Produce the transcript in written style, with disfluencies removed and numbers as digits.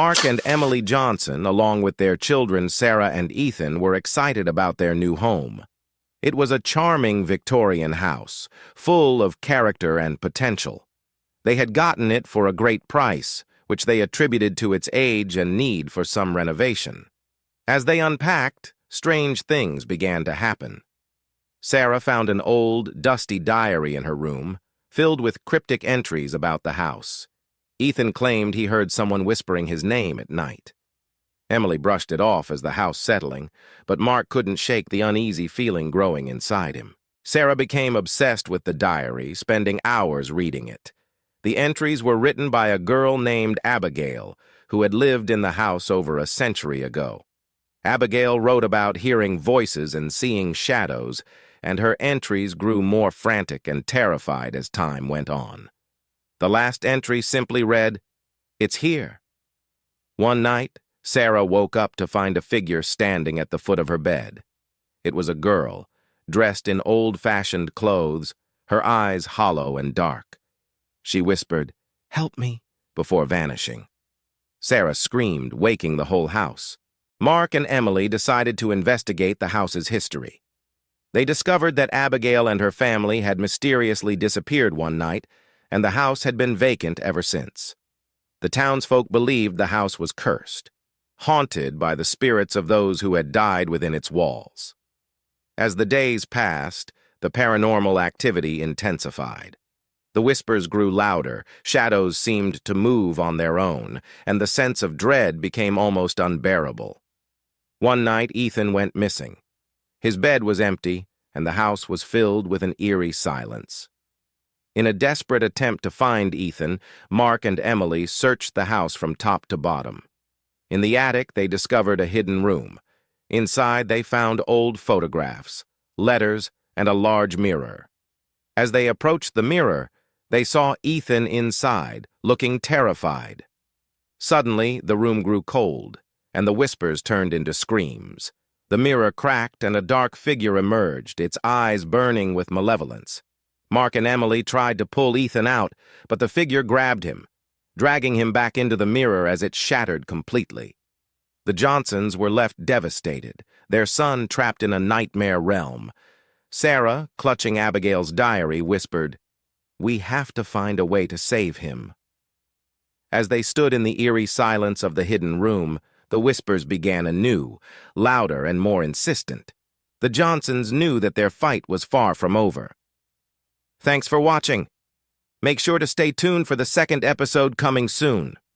Mark and Emily Johnson, along with their children Sarah and Ethan, were excited about their new home. It was a charming Victorian house, full of character and potential. They had gotten it for a great price, which they attributed to its age and need for some renovation. As they unpacked, strange things began to happen. Sarah found an old, dusty diary in her room, filled with cryptic entries about the house. Ethan claimed he heard someone whispering his name at night. Emily brushed it off as the house settling, but Mark couldn't shake the uneasy feeling growing inside him. Sarah became obsessed with the diary, spending hours reading it. The entries were written by a girl named Abigail, who had lived in the house over a century ago. Abigail wrote about hearing voices and seeing shadows, and her entries grew more frantic and terrified as time went on. The last entry simply read, "It's here." One night, Sarah woke up to find a figure standing at the foot of her bed. It was a girl, dressed in old-fashioned clothes, her eyes hollow and dark. She whispered, "Help me," before vanishing. Sarah screamed, waking the whole house. Mark and Emily decided to investigate the house's history. They discovered that Abigail and her family had mysteriously disappeared one night, and the house had been vacant ever since. The townsfolk believed the house was cursed, haunted by the spirits of those who had died within its walls. As the days passed, the paranormal activity intensified. The whispers grew louder, shadows seemed to move on their own, and the sense of dread became almost unbearable. One night, Ethan went missing. His bed was empty, and the house was filled with an eerie silence. In a desperate attempt to find Ethan, Mark and Emily searched the house from top to bottom. In the attic, they discovered a hidden room. Inside, they found old photographs, letters, and a large mirror. As they approached the mirror, they saw Ethan inside, looking terrified. Suddenly, the room grew cold, and the whispers turned into screams. The mirror cracked, and a dark figure emerged, its eyes burning with malevolence. Mark and Emily tried to pull Ethan out, but the figure grabbed him, dragging him back into the mirror as it shattered completely. The Johnsons were left devastated, their son trapped in a nightmare realm. Sarah, clutching Abigail's diary, whispered, "We have to find a way to save him." As they stood in the eerie silence of the hidden room, the whispers began anew, louder and more insistent. The Johnsons knew that their fight was far from over. Thanks for watching. Make sure to stay tuned for the second episode coming soon.